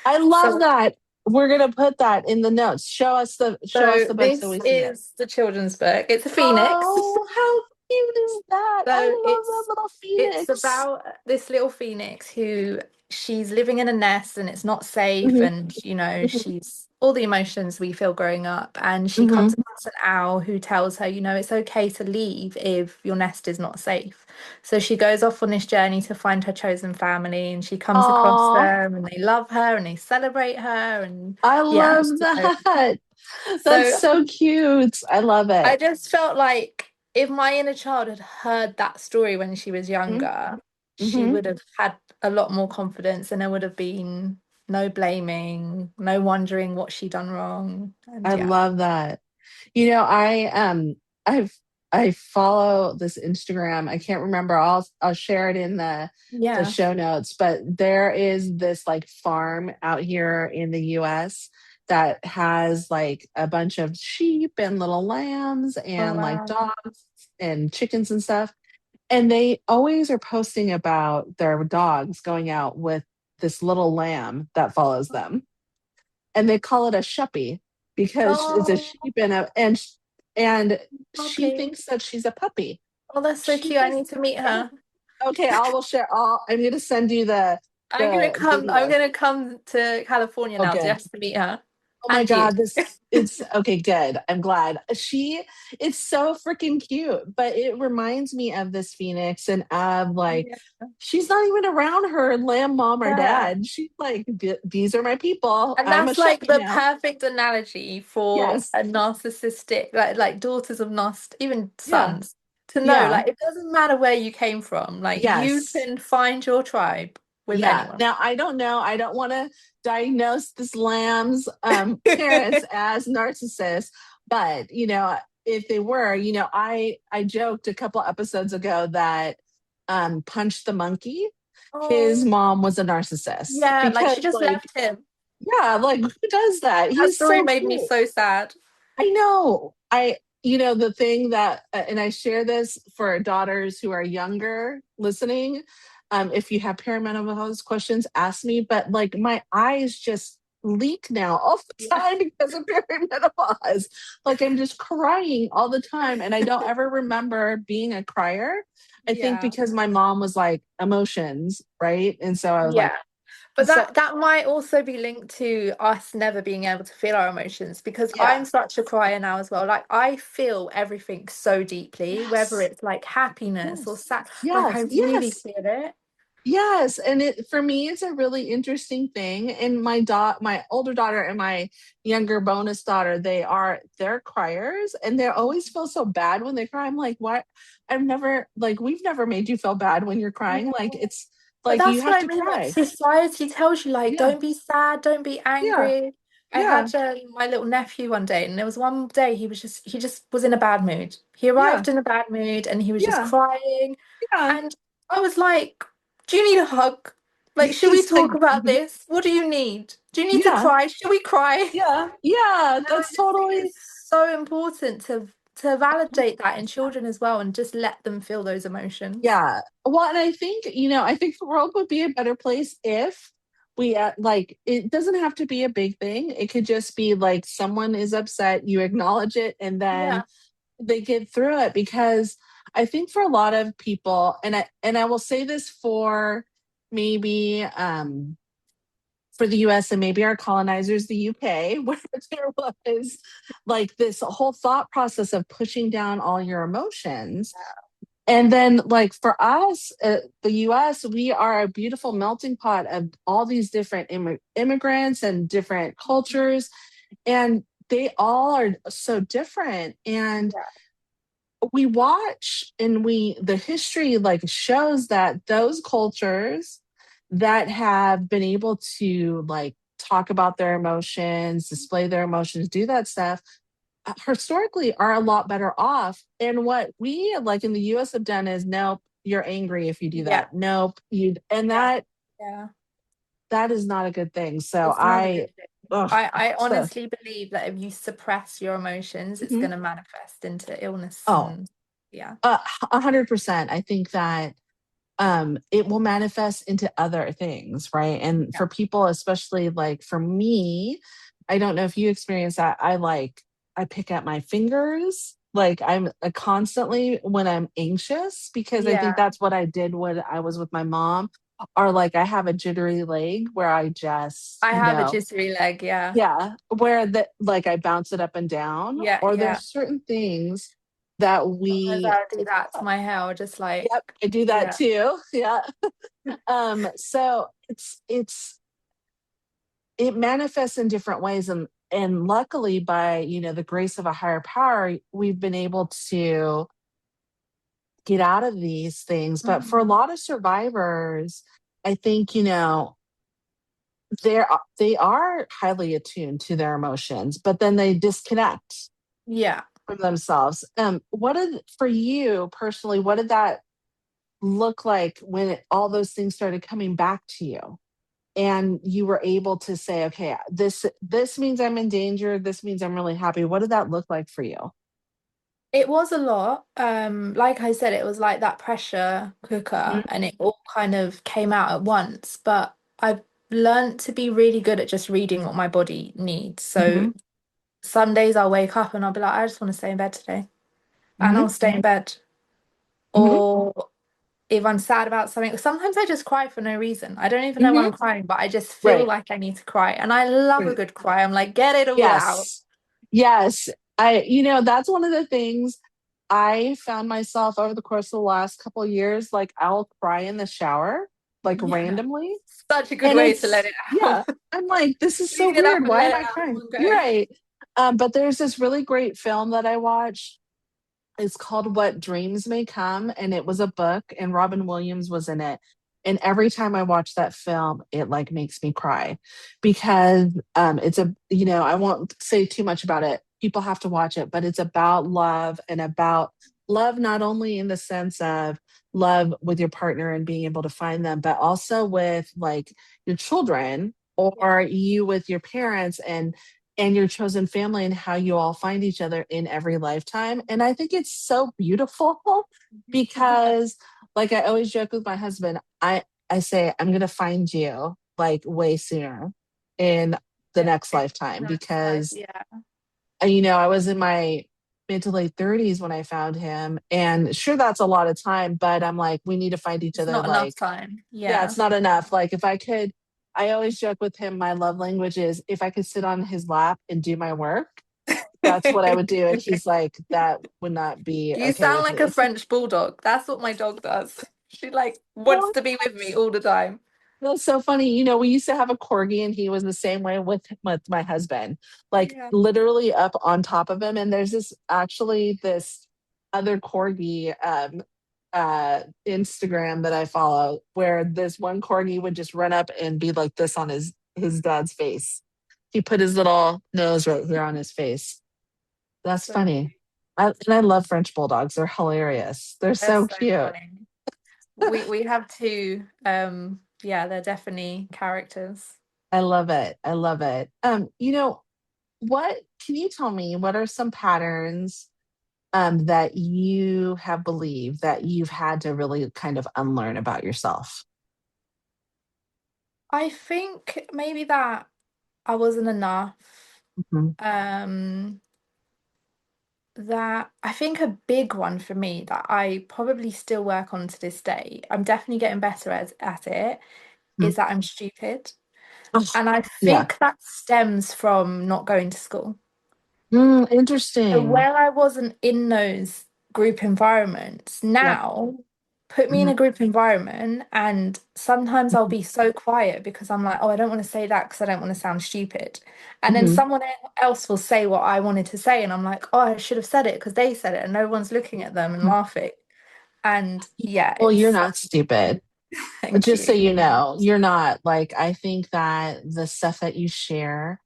I love So that. We're gonna put that in the notes. Show us the book so this we see it. is the children's book. It's a phoenix. Oh, how cute is that? I So love that it's little it's phoenix. about this little phoenix who she's living in a nest and it's not safe, Hmm. and you know, Hmm. she's all the emotions we feel growing up, and she Hmm. comes across an owl who tells her, you know, it's okay to leave if your nest is not safe. So she goes off on this journey to find her chosen family, and she comes across Aw, them and they love her and they celebrate her, and I yeah. love that. That's So so cute. I love I it. just felt like if my inner child had heard that story when she was younger, she Mm-hmm. would have had a lot more confidence, and there would have been no blaming, no wondering what she done wrong. And I yeah. love that. You know, I've I follow this Instagram. I can't remember. I'll share it in the Yeah. show notes, but there is this like farm out here in the US that has like a bunch of sheep and little lambs Oh and like wow. dogs and chickens and stuff. And they always are posting about their dogs going out with this little lamb that follows them, and they call it a shuppie because it's a Oh, sheep and she puppy. thinks that she's a puppy. Oh, that's so She cute. I thinks, need to meet yeah. her. Okay, I will share. I'm going to send you the I'm video. gonna come to California Oh, now good. just to meet her. Oh my And you. God, this it's okay, good. I'm glad. It's so freaking cute, but it reminds me of this phoenix and of like Yeah. she's not even around her lamb mom or Yeah. dad. She's like, These are my people. And I'm a that's like shuppie the now." perfect analogy for Yes. a narcissistic, like daughters of narciss, even Yeah. sons, to know Yeah. like it doesn't matter where you came from, like you Yes. can find your tribe with Yeah. anyone. Now I don't know. I don't want to diagnose this lamb's parents as narcissists, but if they were, I joked a couple episodes ago that Punch the Monkey, his Oh, mom was a narcissist yeah, like because she just like, left him. yeah, like who does that? That He's story so made me cute. so sad. I know. The thing that, and I share this for daughters who are younger listening. If you have perimenopause questions, ask me. But like my eyes just leak now all the Yeah. time because of perimenopause. Like I'm just crying all the time. And I don't ever remember being a crier. I think Yeah. because my mom was like emotions, right? And so I was like, Yeah. But so that might also be linked to us never being able to feel our emotions, because I'm yeah. such a crier now as well. Like I feel everything so deeply, whether Yes. it's like happiness or Yes. sad, like I Yes. really Yes. feel it. Yes, and it for me it's a really interesting thing. And my older daughter and my younger bonus daughter, they're criers and they always feel so bad when they cry. I'm like, "What? I've never like we've never made you feel bad when you're crying. Like No. it's But like you that's what have I to mean. Like cry." society tells you, like, Yeah. don't be sad, don't be Yeah. angry. I Yeah. had my little nephew one day, and there was one day he just was in a bad mood. He Yeah. arrived in a bad mood, and he was just Yeah. crying. Yeah. And I was like, "Do you need a hug? Like, should we He's like, talk about "Mhm." this? What do you need? Do you need to Yeah. cry? Should we cry?" Yeah. Yeah. And I That's just think totally. it's so important to validate that in children as well, and just let them feel those emotions. Yeah. Well, and I think the world would be a better place if we like it doesn't have to be a big thing. It could just be like someone is upset, you acknowledge it, and then Yeah. they get through it. Because I think for a lot of people, and I will say this for maybe for the US and maybe our colonizers, the UK, where there was like this whole thought process of pushing down all your emotions, and then, like for us, the US, we are a beautiful melting pot of all these different immigrants and different cultures. And they all are so different. And Yeah. we watch and the history like shows that those cultures that have been able to like talk about their emotions, display their emotions, do that stuff historically are a lot better off. And what we like in the US have done is nope, you're angry if you do Yeah. that. Nope, and Yeah. Yeah. that is not a good thing. So It's not a good thing. ugh, I so honestly believe that if you suppress your emotions, it's mhm. going to manifest into illness Oh, and yeah. 100%. I think that it will manifest into other things, right? And Yeah. for people, especially like for me, I don't know if you experience that. I pick at my fingers. Like I'm constantly when I'm anxious because I think Yeah. that's what I did when I was with my mom. or like I have a jittery leg where I just, I have a jittery leg, yeah. yeah, where the like I bounce it up and down, Yeah, or yeah. there's certain things that Sometimes we, I'll do that to my hair, or just like, yep, I do that yeah. too. Yeah. So it manifests in different ways, and luckily by, the grace of a higher power, we've been able to get out of these things. But for a Mhm. lot of survivors, I think, they are highly attuned to their emotions, but then they disconnect Yeah. from themselves. What did for you personally? What did that look like when all those things started coming back to you, and you were able to say, "Okay, this means I'm in danger. This means I'm really happy." What did that look like for you? It was a lot. Like I said, it was like that pressure cooker Mhm. and it all kind of came out at once. But I've learned to be really good at just reading what my body needs. So Mhm. some days I'll wake up and I'll be like, I just want to stay in bed today. And Mhm. I'll stay in bed. Mhm. Or if I'm sad about something, sometimes I just cry for no reason. I don't even know why Mhm. I'm crying, but I just feel Right. like I need to cry. And I love a Right. good cry. I'm like, get it all out. Yes. Yes. That's one of the things I found myself over the course of the last couple of years. Like, I'll cry in the shower, like Yeah. randomly. Such a good And way to let it yeah, out. I'm like, this is so Clean it up weird. and Why let am it I out in crying? one You're go. right. But there's this really great film that I watched. It's called What Dreams May Come, and it was a book, and Robin Williams was in it. And every time I watch that film, it like makes me cry because I won't say too much about it. People have to watch it, but it's about love, and about love not only in the sense of love with your partner and being able to find them, but also with like your children, Yeah. or you with your parents, and your chosen family, and how you all find each other in every lifetime. And I think it's so beautiful because, like, I always joke with my husband, I say I'm going to find you like way sooner in the Yeah. next lifetime, Next life. because Yeah. I was in my mid to late 30s when I found him, and sure, that's a lot of time, but I'm like, we need to find each It's other. not enough Like, time. yeah, Yeah. it's not enough. Like, if I could, I always joke with him, my love language is if I could sit on his lap and do my work, that's what I would do. And he's like, that would not be You okay sound with like a me. French bulldog. That's what my dog does. She like wants Oh, to be with me all the time. that's so funny. We used to have a corgi, and he was the same way with my husband, like Yeah. literally up on top of him. And there's this other corgi Instagram that I follow, where this one corgi would just run up and be like this on his dad's face. He put his little nose right here on his face. That's So funny. And I love French bulldogs. They're hilarious. They're they're so so cute. funny. We have two. Yeah, they're definitely characters. I love it. I love it. What can you tell me? What are some patterns that you have believed that you've had to really kind of unlearn about yourself? I think maybe that I wasn't enough. Mhm. Um, that I think a big one for me that I probably still work on to this day, I'm definitely getting better at it, Mhm. is that I'm stupid. Oh, And I yeah. think that stems from not going to school. So Interesting. where I wasn't in those group environments, Yep. now put me in Mhm. a group environment and sometimes I'll be so quiet because I'm like, oh, I don't want to say that because I don't want to sound stupid. And then Mhm. someone else will say what I wanted to say and I'm like, oh, I should have said it because they said it and no one's looking at them and Mhm. laughing. And yeah, Well, you're it's not stupid. thank Just so you. you know, you're not. Like, I think that the stuff that you share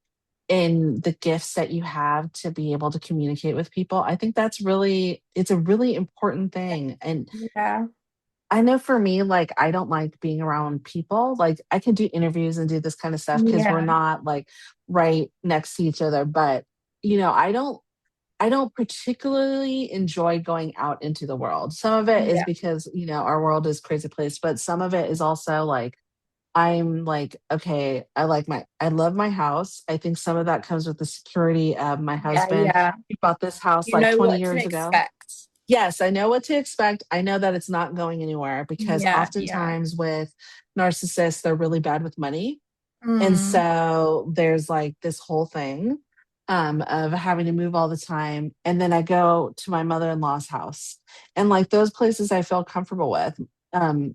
and the gifts that you have to be able to communicate with people, I think it's a really important thing. And Yeah. I know for me, like, I don't like being around people. Like, I can do interviews and do this kind of stuff because we're Yeah. not like right next to each other. But, I don't particularly enjoy going out into the world. Some of it is Yeah. because, our world is a crazy place, but some of it is also like, I'm like, okay, I love my house. I think some of that comes with the security of my Yeah. husband. Yeah. He bought this house You like know 20 what to years ago. expect. yes, I know what to expect. I know that it's not going anywhere because Yeah, yeah. oftentimes with narcissists, they're really bad with money. And Mm. so there's like this whole thing of having to move all the time. And then I go to my mother in law's house, and like those places I feel comfortable with. And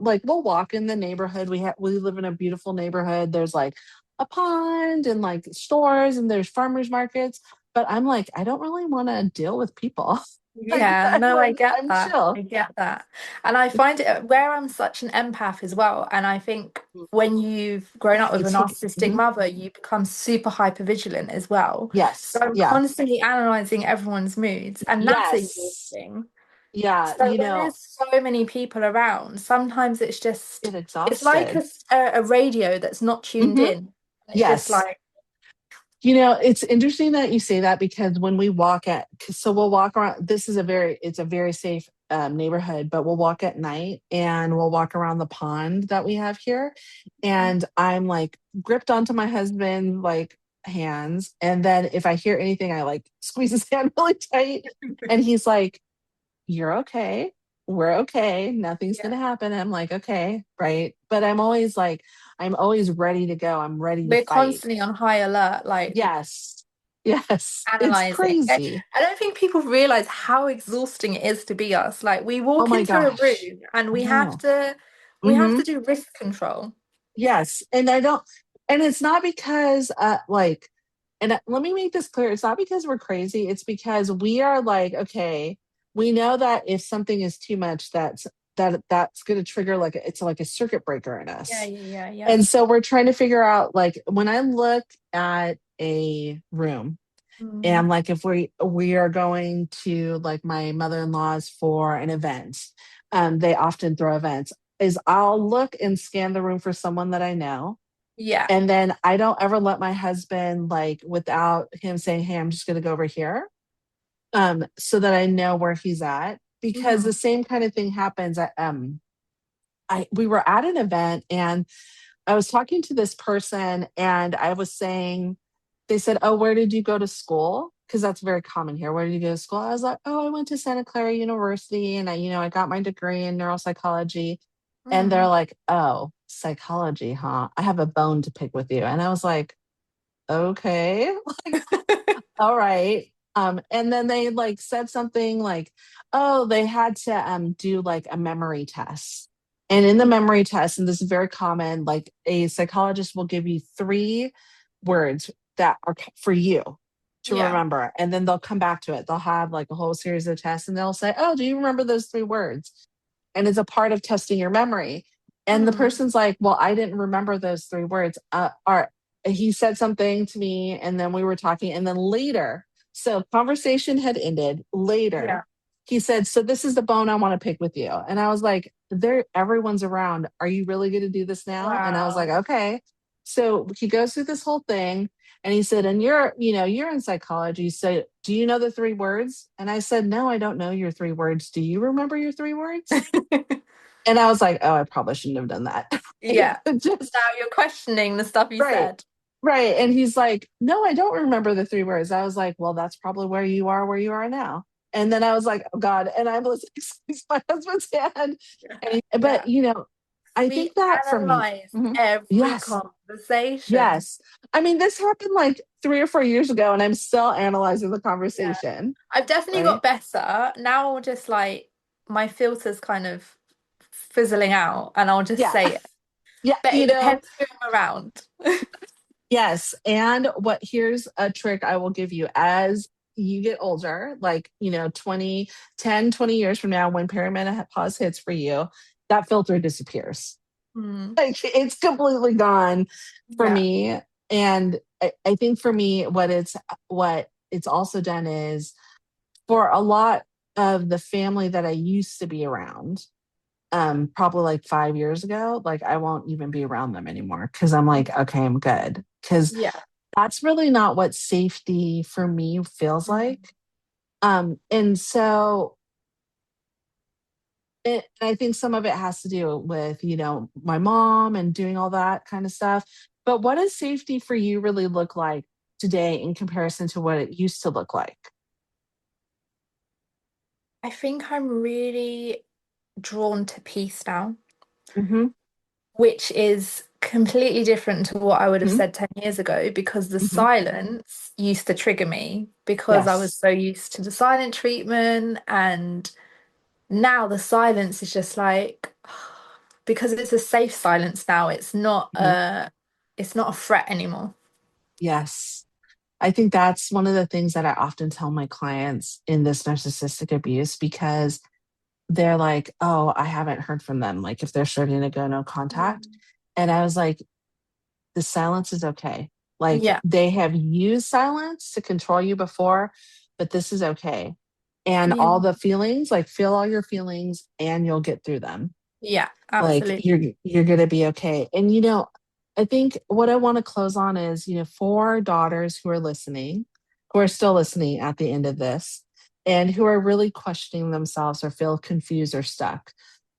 like we'll walk in the neighborhood. We live in a beautiful neighborhood. There's like a pond and like stores and there's farmers markets. But I'm like, I don't really want to deal with people. Like Yeah, no, I get I'm that. I chill. get that. And I find it where I'm such an empath as well. And I think when you've grown up with a It's narcissistic mhm. mother, you become super hyper vigilant as well. So Yes. I'm Yeah. constantly analyzing everyone's moods, and that's Yes. exhausting. Yeah. So when there's so many people around, sometimes it's just Get it's like exhausted. a radio that's not tuned Hmm. in. It's just Yes. like, It's interesting that you say that because when we walk so we'll walk around. It's a very safe neighborhood, but we'll walk at night and we'll walk around the pond that we have here. And I'm like gripped onto my husband, like hands. And then if I hear anything, I like squeeze his hand really tight. And he's like, "You're okay. We're okay. Nothing's going yeah. to happen." I'm like, okay, right. But I'm always ready to go. I'm ready to We're fight. constantly on high alert, like Yes. Yes. It's analyzing. crazy. I don't think people realize how exhausting it is to be us. Like we Oh walk my into a gosh. room and I we have know. to we have Hmm. to do risk control. Yes. And it's not because, let me make this clear. It's not because we're crazy. It's because we are like, okay, we know that if something is too much, that's going to trigger it's like a circuit breaker in Yeah, us. yeah, yeah, yeah. And so we're trying to figure out, like, when I look at a room, Mm. and like if we are going to like my mother-in-law's for an event, they often throw events, is I'll look and scan the room for someone that I know. Yeah. And then I don't ever let my husband, like, without him saying, "Hey, I'm just going to go over here," so that I know where he's at. Because the Mhm. same kind of thing happens. We were at an event, and I was talking to this person, and I was saying, they said, "Oh, where did you go to school?" Because that's very common here. "Where did you go to school?" I was like, "Oh, I went to Santa Clara University, and I got my degree in neuropsychology." And they're Mm. like, "Oh, psychology, huh? I have a bone to pick with you." And I was like, "Okay, all right." And then they like said something like, "Oh, they had to do like a memory test." And in the memory test, and this is very common, like a psychologist will give you three words that are for you to Yeah. remember. And then they'll come back to it. They'll have like a whole series of tests, and they'll say, "Oh, do you remember those three words?" And it's a part of testing your memory. And the Mm. person's like, "Well, I didn't remember those three words." He said something to me, and then we were talking, and then later, so conversation had ended. Yeah. Later, he said, "So this is the bone I want to pick with you." And I was like, "There, everyone's around. Are you really going to do this now?" And I was like, Wow. "Okay." So he goes through this whole thing, and he said, "And you're in psychology. So do you know the three words?" And I said, "No, I don't know your three words. Do you remember your three words?" And I was like, "Oh, I probably shouldn't have done that." Yeah. Just Now you're questioning the stuff you right. said. Right. And he's like, "No, I don't remember the three words." I was like, "Well, that's probably where you are now." And then I was like, "Oh God." And I was squeezed my husband's hand. Yeah. But I We think that for me, analyze mhm, every yes, conversation. yes. I mean, this happened like 3 or 4 years ago, and I'm still analyzing the Yeah. conversation. I've definitely Right. got better. Now just like my filter's kind of fizzling out and I'll just Yeah. say it. Yeah. But it depends who I'm around. Yes. And here's a trick I will give you as you get older, like, 20 years from now, when perimenopause hits for you, that filter disappears. Hmm. Like it's completely gone for Yeah. me. And I think for me, what it's also done is, for a lot of the family that I used to be around, probably like 5 years ago, like I won't even be around them anymore because I'm like, okay, I'm good. Because Yeah. that's really not what safety for me feels Mhm. like. And so I think some of it has to do with, my mom and doing all that kind of stuff. But what does safety for you really look like today in comparison to what it used to look like? I think I'm really drawn to peace now, Mm-hmm. which is completely different to what I would have Mm-hmm. said 10 years ago because the Mm-hmm. silence used to trigger me because I was Yes. so used to the silent treatment. And now the silence is just like, because it's a safe silence now, Mm-hmm. it's not a threat anymore. Yes. I think that's one of the things that I often tell my clients in this narcissistic abuse because they're like, oh, I haven't heard from them. Like if they're starting to go no contact. Mm. And I was like, the silence is okay. Like Yeah, they have used silence to control you before, but this is okay. And yeah, all the feelings, like feel all your feelings and you'll get through them. yeah, Like absolutely. you're gonna be okay. And I think what I want to close on is, for daughters who are listening, who are still listening at the end of this, and who are really questioning themselves or feel confused or stuck.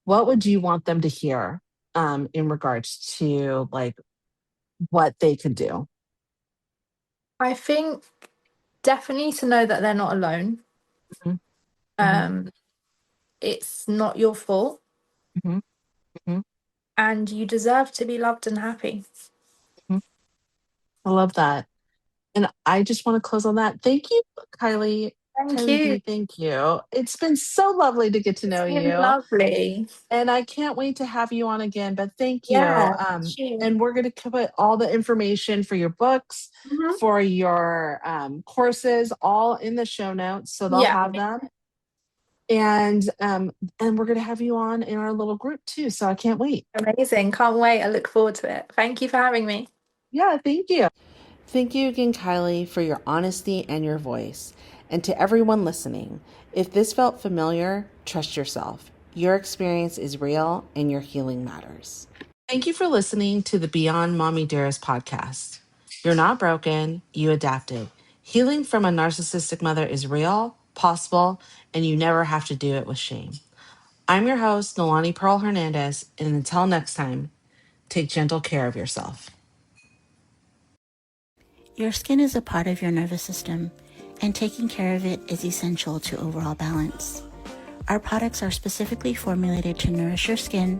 What would you want them to hear in regards to like what they could do? I think definitely to know that they're not alone. Mhm, mhm, Um, it's not your fault, mhm, mhm, and you deserve to be loved and happy. mhm. I love that. And I just want to close on that. Thank you, Kylie. Thank Kylie you. B, thank you. It's been so lovely to get to It's know been you. lovely. And I can't wait to have you on again, but thank you. Yeah, sure. And we're going to put all the information for your books, Mhm. for your courses, all in the show notes. So they'll Yeah, have them. And we're going to have you on in our little group too. So I can't wait. amazing. Can't wait. I look forward to it. Thank you for having me. Yeah, thank you. Thank you again, Kylie, for your honesty and your voice. And to everyone listening, if this felt familiar, trust yourself. Your experience is real and your healing matters. Thank you for listening to the Beyond Mommy Dearest podcast. You're not broken, you adapted. Healing from a narcissistic mother is real, possible, and you never have to do it with shame. I'm your host, Noelani Pearl Hernandez, and until next time, take gentle care of yourself. Your skin is a part of your nervous system, and taking care of it is essential to overall balance. Our products are specifically formulated to nourish your skin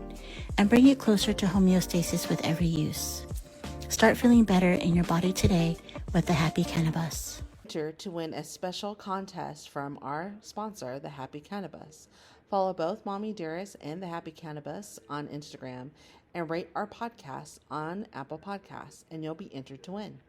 and bring you closer to homeostasis with every use. Start feeling better in your body today with the Happy Cannabis. Enter to win a special contest from our sponsor, the Happy Cannabis. Follow both Mommy Dearest and the Happy Cannabis on Instagram and rate our podcast on Apple Podcasts, and you'll be entered to win.